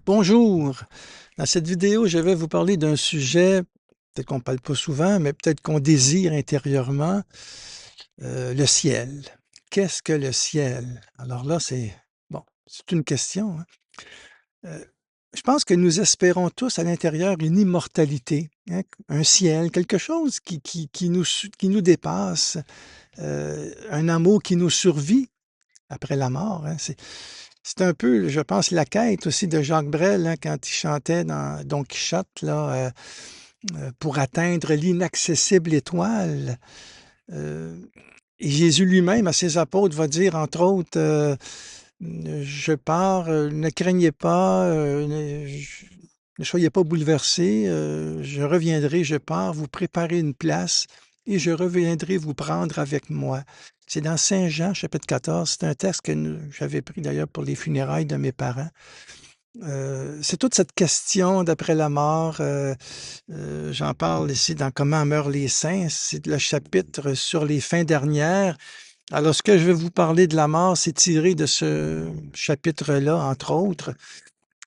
Bonjour! Dans cette vidéo, je vais vous parler d'un sujet, peut-être qu'on ne parle pas souvent, mais peut-être qu'on désire intérieurement, le ciel. Qu'est-ce que le ciel? Alors là, bon, c'est une question, hein. Je pense que nous espérons tous à l'intérieur une immortalité, hein, un ciel, quelque chose qui nous dépasse, un amour qui nous survit après la mort, hein. C'est un peu, je pense, la quête aussi de Jacques Brel, hein, quand il chantait dans Don Quichotte, là, pour atteindre l'inaccessible étoile. Euh, et Jésus lui-même, à ses apôtres, va dire, entre autres, je pars, ne craignez pas, ne soyez pas bouleversés, je reviendrai, je pars, vous préparer une place et je reviendrai vous prendre avec moi. C'est dans Saint Jean, chapitre 14. C'est un texte que j'avais pris d'ailleurs pour les funérailles de mes parents. C'est toute cette question d'après la mort. J'en parle ici dans Comment meurent les saints. C'est le chapitre sur les fins dernières. Alors, ce que je vais vous parler de la mort, c'est tiré de ce chapitre-là, entre autres,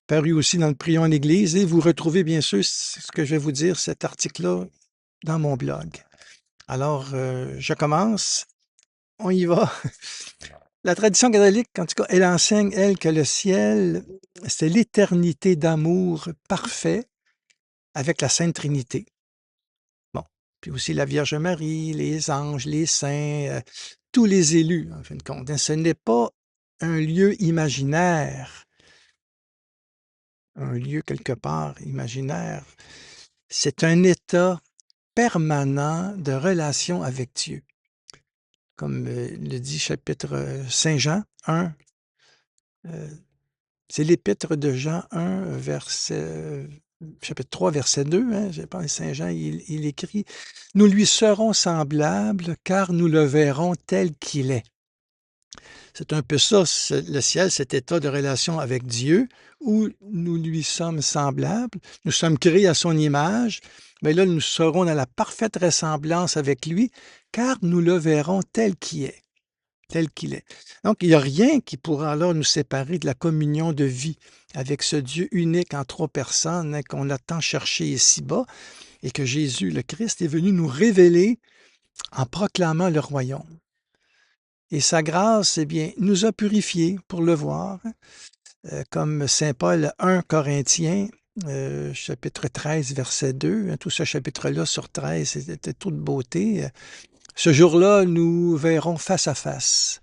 paru aussi dans le Prions en Église. Et vous retrouvez bien sûr ce que je vais vous dire, cet article-là, dans mon blog. Alors, je commence. On y va. La tradition catholique, en tout cas, elle enseigne, elle, que le ciel, c'est l'éternité d'amour parfait avec la Sainte Trinité. Bon, puis aussi la Vierge Marie, les anges, les saints, tous les élus, en fin de compte, hein. Ce n'est pas un lieu imaginaire, un lieu quelque part imaginaire. C'est un état permanent de relation avec Dieu. Comme le dit chapitre Saint Jean 1, c'est l'épître de Jean 1, chapitre 3, verset 2, hein, je pense, Saint Jean, il écrit, nous lui serons semblables car nous le verrons tel qu'il est. C'est un peu ça, le ciel, cet état de relation avec Dieu où nous lui sommes semblables, nous sommes créés à son image, mais là, nous serons dans la parfaite ressemblance avec lui car nous le verrons tel qu'il est. Tel qu'il est. Donc, il n'y a rien qui pourra alors nous séparer de la communion de vie avec ce Dieu unique en trois personnes, hein, qu'on a tant cherché ici-bas et que Jésus, le Christ, est venu nous révéler en proclamant le royaume. Et sa grâce, eh bien, nous a purifiés pour le voir, hein, comme saint Paul 1 Corinthiens, chapitre 13, verset 2, hein, tout ce chapitre-là sur 13, c'était toute beauté. Ce jour-là, nous verrons face à face.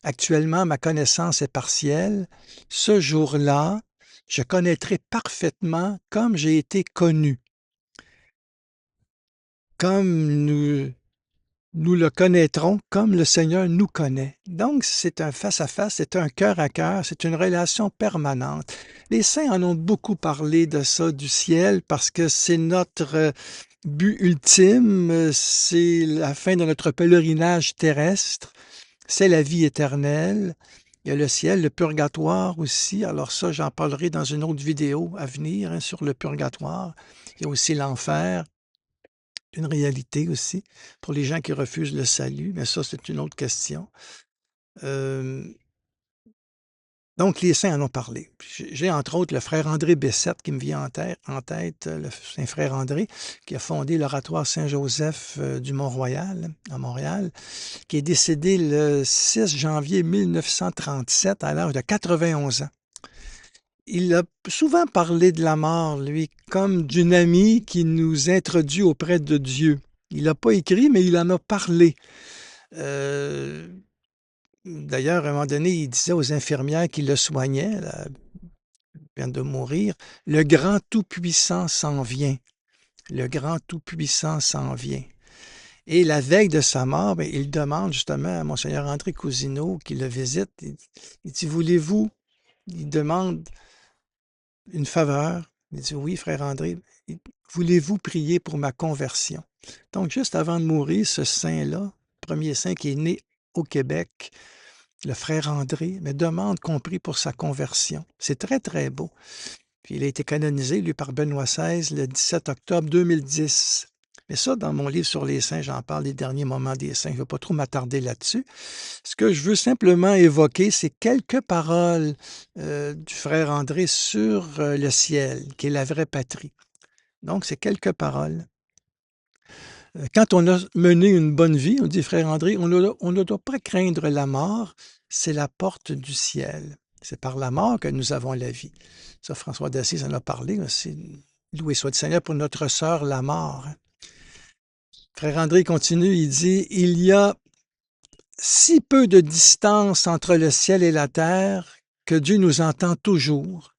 Actuellement, ma connaissance est partielle. Ce jour-là, je connaîtrai parfaitement comme j'ai été connu, comme nous le connaîtrons, comme le Seigneur nous connaît. Donc, c'est un face-à-face, c'est un cœur à cœur, c'est une relation permanente. Les saints en ont beaucoup parlé de ça, du ciel, parce que c'est notre but ultime, c'est la fin de notre pèlerinage terrestre. C'est la vie éternelle. Il y a le ciel, le purgatoire aussi. Alors ça, j'en parlerai dans une autre vidéo à venir, hein, sur le purgatoire. Il y a aussi l'enfer, une réalité aussi, pour les gens qui refusent le salut. Mais ça, c'est une autre question. Euh, donc, les saints en ont parlé. J'ai entre autres le frère André Bessette qui me vient en tête, le saint frère André, qui a fondé l'oratoire Saint-Joseph du Mont-Royal, à Montréal, qui est décédé le 6 janvier 1937 à l'âge de 91 ans. Il a souvent parlé de la mort, lui, comme d'une amie qui nous introduit auprès de Dieu. Il n'a pas écrit, mais il en a parlé. Euh, D'ailleurs, à un moment donné, il disait aux infirmières qui le soignaient, là, il vient de mourir, le grand Tout-Puissant s'en vient. Le grand Tout-Puissant s'en vient. Et la veille de sa mort, ben, il demande justement à Monseigneur André Cousineau, qui le visite, il dit, voulez-vous, il demande une faveur. Il dit, oui, frère André, voulez-vous prier pour ma conversion? Donc, juste avant de mourir, ce saint-là, premier saint qui est né au Québec, le frère André, me demande qu'on prie pour sa conversion. C'est très, très beau. Puis il a été canonisé, lui, par Benoît XVI le 17 octobre 2010. Mais ça, dans mon livre sur les saints, j'en parle des derniers moments des saints. Je ne vais pas trop m'attarder là-dessus. Ce que je veux simplement évoquer, c'est quelques paroles du frère André sur le ciel, qui est la vraie patrie. Donc, c'est quelques paroles. Quand on a mené une bonne vie, on dit frère André, on ne doit pas craindre la mort, c'est la porte du ciel. C'est par la mort que nous avons la vie. Ça, François d'Assise en a parlé aussi. Loué soit le Seigneur pour notre sœur, la mort. Frère André continue, il dit, il y a si peu de distance entre le ciel et la terre que Dieu nous entend toujours.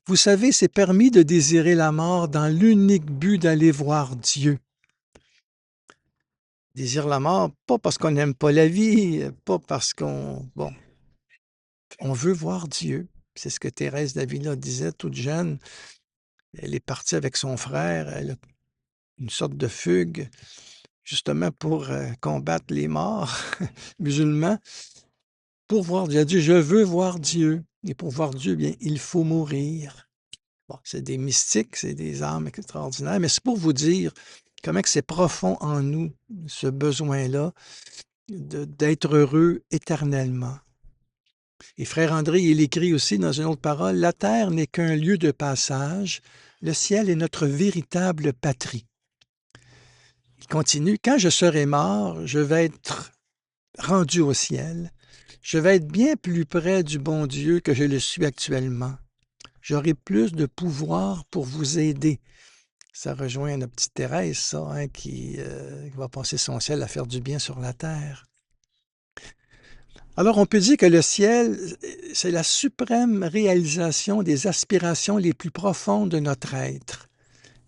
Vous savez, c'est permis de désirer la mort dans l'unique but d'aller voir Dieu. Désire la mort, pas parce qu'on n'aime pas la vie, pas parce bon, on veut voir Dieu. C'est ce que Thérèse d'Avila disait, toute jeune. Elle est partie avec son frère, elle a une sorte de fugue, justement pour combattre les morts musulmans, pour voir Dieu. Elle a dit, je veux voir Dieu. Et pour voir Dieu, bien, il faut mourir. Bon, c'est des mystiques, c'est des âmes extraordinaires, mais c'est pour vous dire comment que c'est profond en nous, ce besoin-là d'être heureux éternellement. Et frère André, il écrit aussi dans une autre parole, la terre n'est qu'un lieu de passage, le ciel est notre véritable patrie. Il continue, quand je serai mort, je vais être rendu au ciel, je vais être bien plus près du bon Dieu que je le suis actuellement. J'aurai plus de pouvoir pour vous aider. Ça rejoint notre petite Thérèse, ça, hein, qui va passer son ciel à faire du bien sur la terre. Alors, on peut dire que le ciel, c'est la suprême réalisation des aspirations les plus profondes de notre être,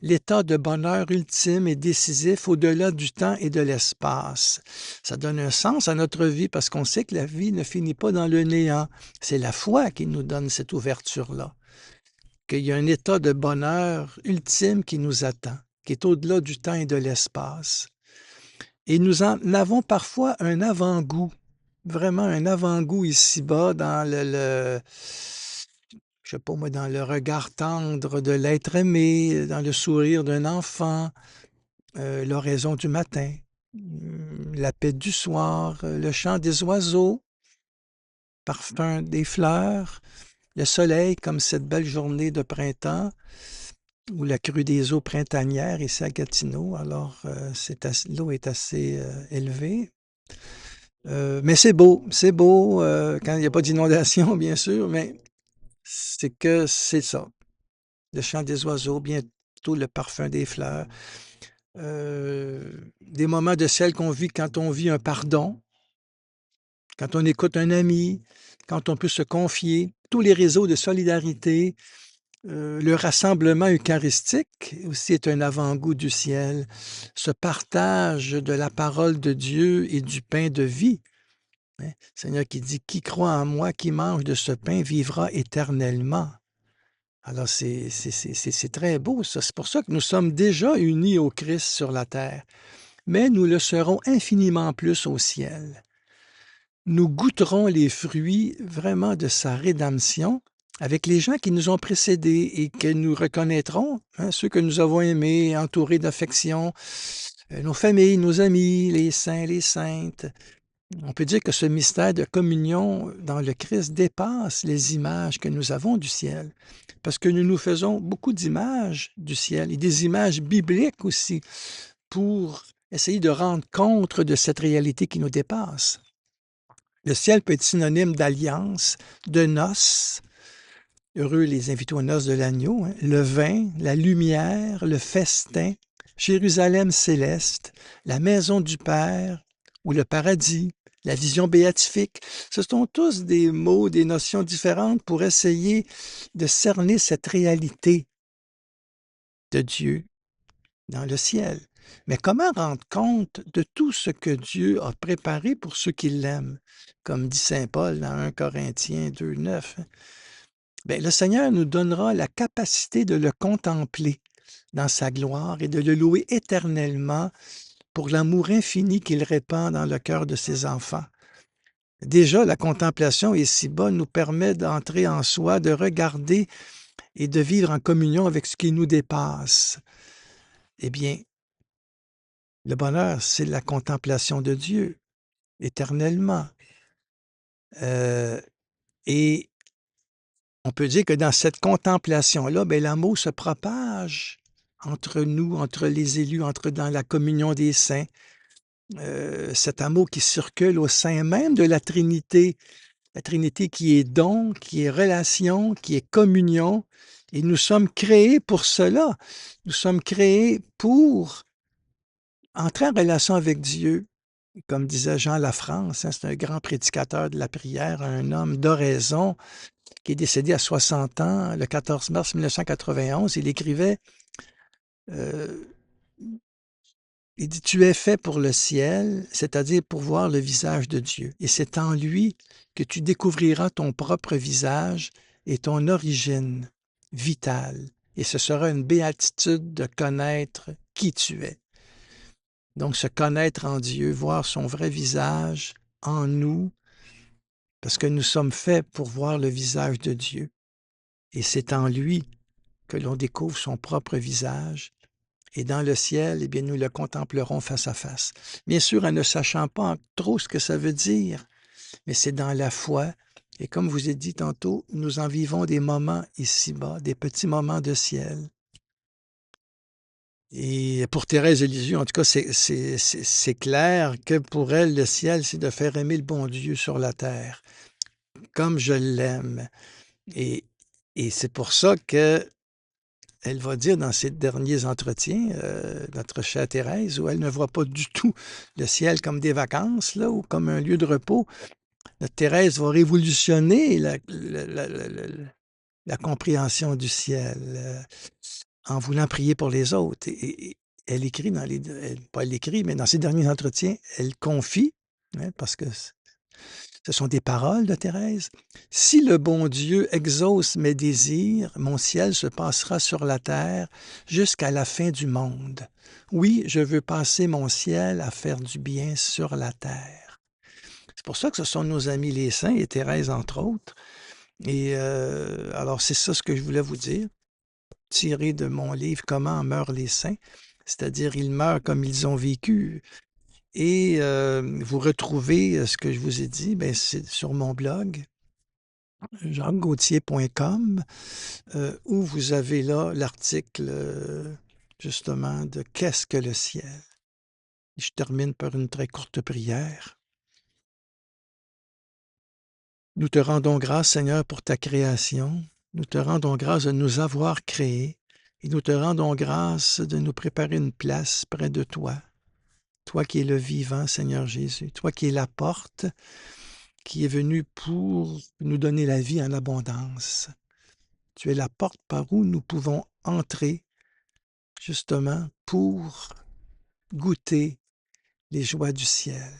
l'état de bonheur ultime et décisif au-delà du temps et de l'espace. Ça donne un sens à notre vie parce qu'on sait que la vie ne finit pas dans le néant. C'est la foi qui nous donne cette ouverture-là, qu'il y a un état de bonheur ultime qui nous attend, qui est au-delà du temps et de l'espace. Et nous en avons parfois un avant-goût, vraiment un avant-goût ici-bas dans je sais pas moi, dans le regard tendre de l'être aimé, dans le sourire d'un enfant, l'oraison du matin, la paix du soir, le chant des oiseaux, parfum des fleurs, le soleil comme cette belle journée de printemps ou la crue des eaux printanières ici à Gatineau. Alors, l'eau est assez élevée. Mais c'est beau quand il n'y a pas d'inondation, bien sûr, mais c'est que c'est ça. Le chant des oiseaux, bientôt le parfum des fleurs. Des moments de ciel qu'on vit quand on vit un pardon, quand on écoute un ami, quand on peut se confier. Tous les réseaux de solidarité, le rassemblement eucharistique aussi est un avant-goût du ciel. Ce partage de la parole de Dieu et du pain de vie. Hein? Seigneur qui dit, qui croit en moi, qui mange de ce pain, vivra éternellement. Alors, c'est très beau, ça. C'est pour ça que nous sommes déjà unis au Christ sur la terre, mais nous le serons infiniment plus au ciel. Nous goûterons les fruits vraiment de sa rédemption avec les gens qui nous ont précédés et que nous reconnaîtrons, hein, ceux que nous avons aimés, entourés d'affection, nos familles, nos amis, les saints, les saintes. On peut dire que ce mystère de communion dans le Christ dépasse les images que nous avons du ciel, parce que nous nous faisons beaucoup d'images du ciel et des images bibliques aussi pour essayer de rendre compte de cette réalité qui nous dépasse. Le ciel peut être synonyme d'alliance, de noces. Heureux les invités aux noces de l'agneau, hein, le vin, la lumière, le festin, Jérusalem céleste, la maison du Père ou le paradis, la vision béatifique. Ce sont tous des mots, des notions différentes pour essayer de cerner cette réalité de Dieu dans le ciel. Mais comment rendre compte de tout ce que Dieu a préparé pour ceux qui l'aiment? Comme dit saint Paul dans 1 Corinthiens 2,9. Bien, le Seigneur nous donnera la capacité de le contempler dans sa gloire et de le louer éternellement pour l'amour infini qu'il répand dans le cœur de ses enfants. Déjà, la contemplation ici-bas nous permet d'entrer en soi, de regarder et de vivre en communion avec ce qui nous dépasse. Eh bien, Le bonheur, c'est la contemplation de Dieu, éternellement. Et on peut dire que dans cette contemplation-là, ben, l'amour se propage entre nous, entre les élus, dans la communion des saints. Cet amour qui circule au sein même de la Trinité qui est don, qui est relation, qui est communion. Et nous sommes créés pour cela. Nous sommes créés pour entrer en relation avec Dieu. Comme disait Jean Lafrance, hein, c'est un grand prédicateur de la prière, un homme d'oraison qui est décédé à 60 ans, le 14 mars 1991. Il écrivait, euh, il dit, tu es fait pour le ciel, c'est-à-dire pour voir le visage de Dieu. Et c'est en lui que tu découvriras ton propre visage et ton origine vitale. Et ce sera une béatitude de connaître qui tu es. Donc, se connaître en Dieu, voir son vrai visage en nous, parce que nous sommes faits pour voir le visage de Dieu. Et c'est en lui que l'on découvre son propre visage. Et dans le ciel, eh bien, nous le contemplerons face à face. Bien sûr, en ne sachant pas trop ce que ça veut dire, mais c'est dans la foi. Et comme vous ai dit tantôt, nous en vivons des moments ici-bas, des petits moments de ciel. Et pour Thérèse de Lisieux, en tout cas, c'est clair que pour elle, le ciel, c'est de faire aimer le bon Dieu sur la terre, comme je l'aime. Et, et c'est pour ça que elle va dire dans ses derniers entretiens, notre chère Thérèse, où elle ne voit pas du tout le ciel comme des vacances, là, ou comme un lieu de repos. Notre Thérèse va révolutionner la compréhension du ciel en voulant prier pour les autres. Et elle écrit pas elle écrit, mais dans ses derniers entretiens, elle confie, hein, parce que ce sont des paroles de Thérèse. Si le bon Dieu exauce mes désirs, mon ciel se passera sur la terre jusqu'à la fin du monde. Oui, je veux passer mon ciel à faire du bien sur la terre. C'est pour ça que ce sont nos amis les saints, et Thérèse entre autres. Et alors, c'est ça ce que je voulais vous dire, tiré de mon livre Comment meurent les saints, c'est-à-dire ils meurent comme ils ont vécu. Et vous retrouvez ce que je vous ai dit, ben, c'est sur mon blog, jacquesgauthier.com, où vous avez là l'article justement de Qu'est-ce que le ciel? Je termine par une très courte prière. Nous te rendons grâce, Seigneur, pour ta création. Nous te rendons grâce de nous avoir créés et nous te rendons grâce de nous préparer une place près de toi. Toi qui es le vivant, Seigneur Jésus, toi qui es la porte, qui est venu pour nous donner la vie en abondance. Tu es la porte par où nous pouvons entrer, justement, pour goûter les joies du ciel.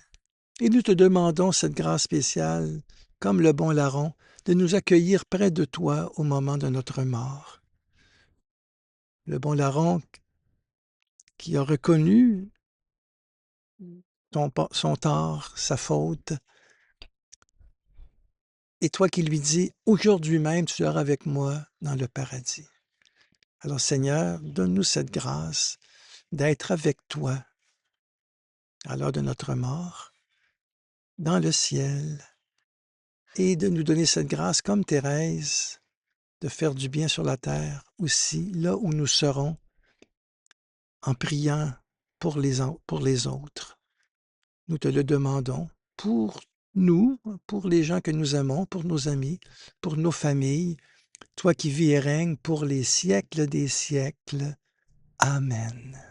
Et nous te demandons cette grâce spéciale, comme le bon larron, de nous accueillir près de toi au moment de notre mort. Le bon larron qui a reconnu son tort, sa faute, et toi qui lui dis, aujourd'hui même, tu seras avec moi dans le paradis. Alors Seigneur, donne-nous cette grâce d'être avec toi à l'heure de notre mort, dans le ciel, et de nous donner cette grâce comme Thérèse, de faire du bien sur la terre aussi, là où nous serons, en priant pour les autres. Nous te le demandons pour nous, pour les gens que nous aimons, pour nos amis, pour nos familles, toi qui vis et règnes pour les siècles des siècles. Amen.